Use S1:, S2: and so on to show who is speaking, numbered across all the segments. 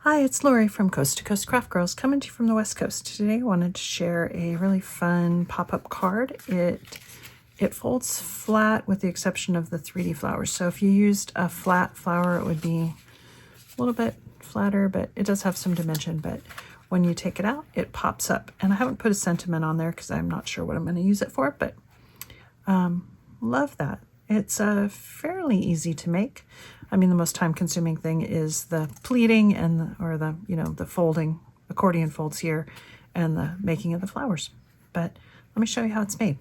S1: Hi, it's Lori from Coast to Coast Craft Girls, coming to you from the West Coast. Today I wanted to share a really fun pop-up card. It folds flat with the exception of the 3D flowers. So if you used a flat flower, it would be a little bit flatter, but it does have some dimension. But when you take it out, it pops up. And I haven't put a sentiment on there because I'm not sure what I'm going to use it for, but love that. It's fairly easy to make. I mean, the most time-consuming thing is the pleating and the folding, accordion folds here, and the making of the flowers. But let me show you how it's made.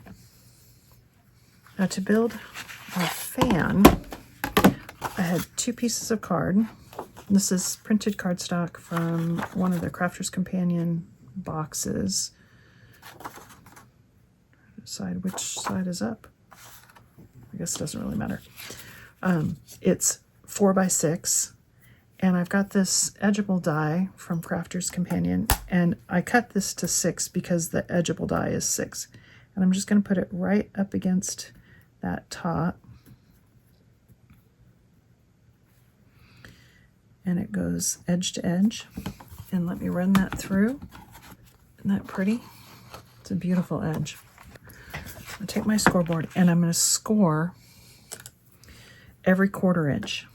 S1: Now, to build a fan, I had 2 pieces of card. This is printed cardstock from one of the Crafter's Companion boxes. Decide which side is up. I guess it doesn't really matter. It's 4x6, and I've got this edgeable die from Crafter's Companion, and I cut this to 6 because the edgeable die is 6. And I'm just going to put it right up against that top, and it goes edge to edge. And let me run that through. Isn't that pretty? It's a beautiful edge. I'll take my scoreboard and I'm going to score every 1/4 inch.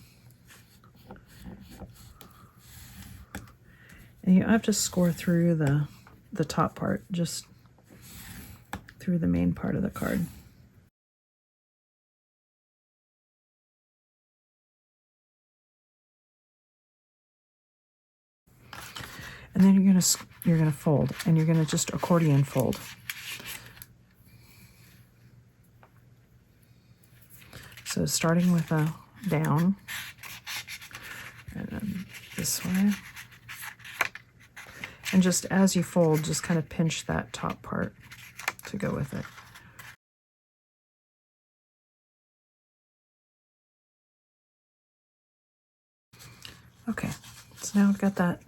S1: And you don't have to score through the top part, just through the main part of the card. And then you're gonna fold, and you're gonna just accordion fold. So starting with a down, and then this way. And just as you fold, just kind of pinch that top part to go with it. Okay, so now I've got that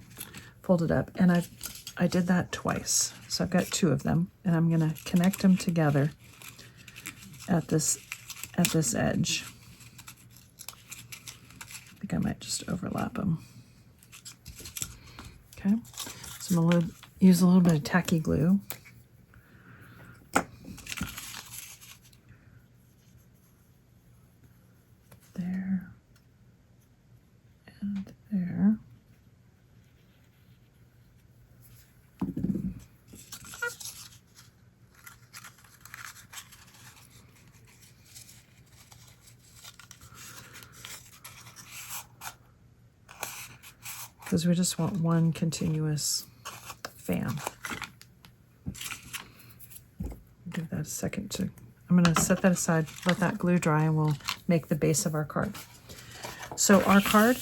S1: folded up, and I did that twice. So I've got 2 of them, and I'm gonna connect them together at this edge. I think I might just overlap them. Okay, so I'm going to use a little bit of tacky glue. There and there. Because we just want one continuous fan. Give that a second to, I'm going to set that aside, let that glue dry, and we'll make the base of our card. So our card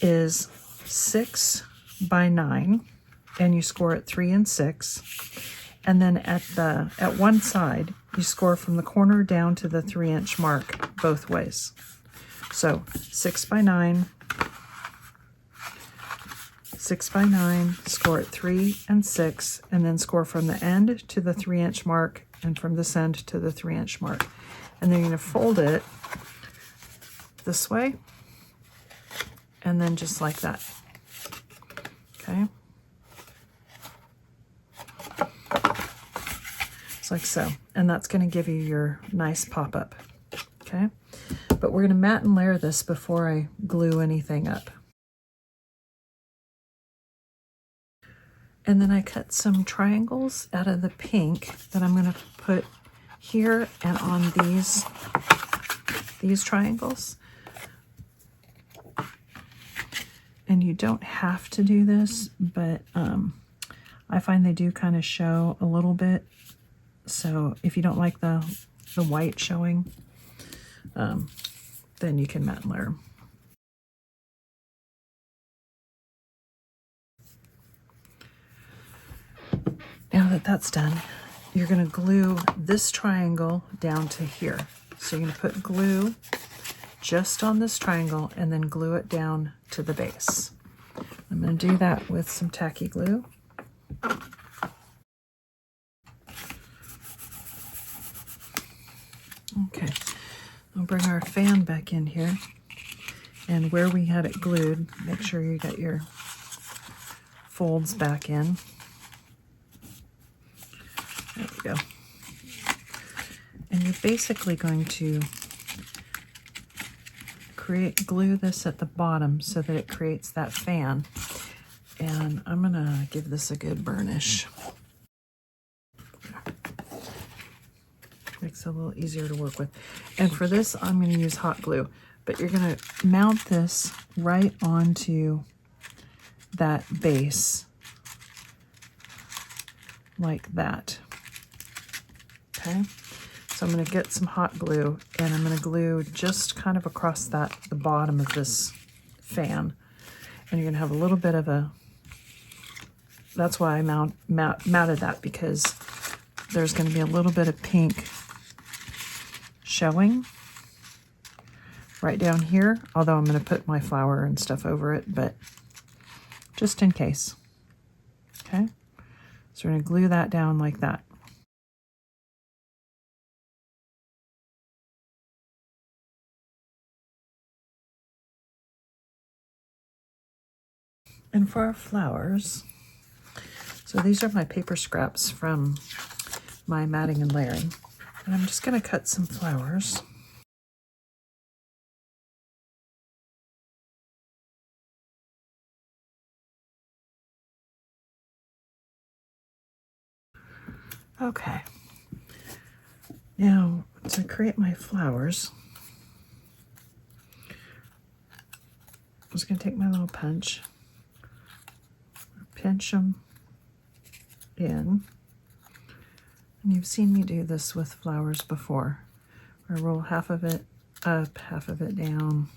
S1: is 6 by 9, and you score at 3 and 6. And then at one side, you score from the corner down to the 3-inch mark both ways. So 6 by 9, 6 by 9, score at 3 and 6, and then score from the end to the 3-inch mark and from this end to the 3-inch mark. And then you're going to fold it this way, and then just like that. Okay? It's like so. And that's going to give you your nice pop-up. Okay? But we're going to mat and layer this before I glue anything up. And then I cut some triangles out of the pink that I'm going to put here and on these triangles. And you don't have to do this, but I find they do kind of show a little bit. So if you don't like the white showing, then you can mat and layer. Now that that's done, you're going to glue this triangle down to here. So you're going to put glue just on this triangle and then glue it down to the base. I'm going to do that with some tacky glue. Okay, I'll bring our fan back in here. And where we had it glued, make sure you got your folds back in. There we go. And you're basically going to glue this at the bottom so that it creates that fan. And I'm gonna give this a good burnish. Makes it a little easier to work with. And for this, I'm gonna use hot glue, but you're gonna mount this right onto that base like that. Okay, so I'm going to get some hot glue and I'm going to glue just kind of across the bottom of this fan, and you're going to have a little bit of a, that's why I mounted that, because there's going to be a little bit of pink showing right down here, although I'm going to put my flower and stuff over it, but just in case. Okay, so we're going to glue that down like that. And for our flowers, so these are my paper scraps from my matting and layering. And I'm just going to cut some flowers. Okay. Now, to create my flowers, I'm just going to take my little punch, pinch them in. And you've seen me do this with flowers before. I roll half of it up, half of it down.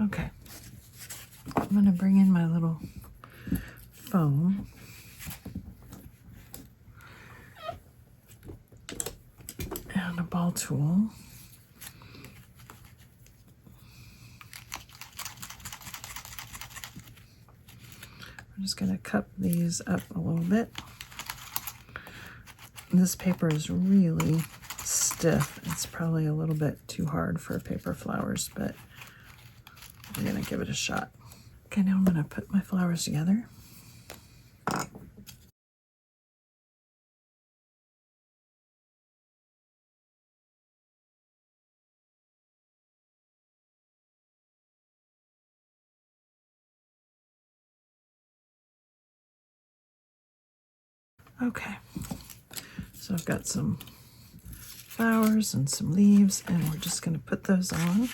S1: Okay, I'm going to bring in my little foam. And a ball tool. I'm just going to cup these up a little bit. This paper is really stiff. It's probably a little bit too hard for paper flowers, but I'm going to give it a shot. Okay, now I'm going to put my flowers together. Okay, so I've got some flowers and some leaves, and we're just going to put those on.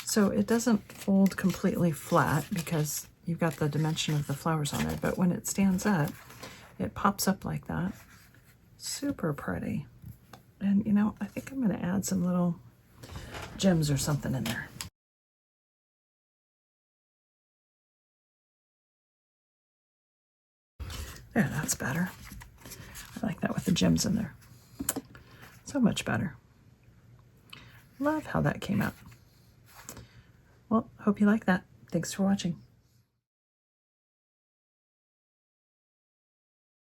S1: So it doesn't fold completely flat because you've got the dimension of the flowers on there, but when it stands up, it pops up like that. Super pretty. And you know, I think I'm going to add some little gems or something in there. There, that's better. I like that with the gems in there. So much better. Love how that came out. Well, hope you like that. Thanks for watching.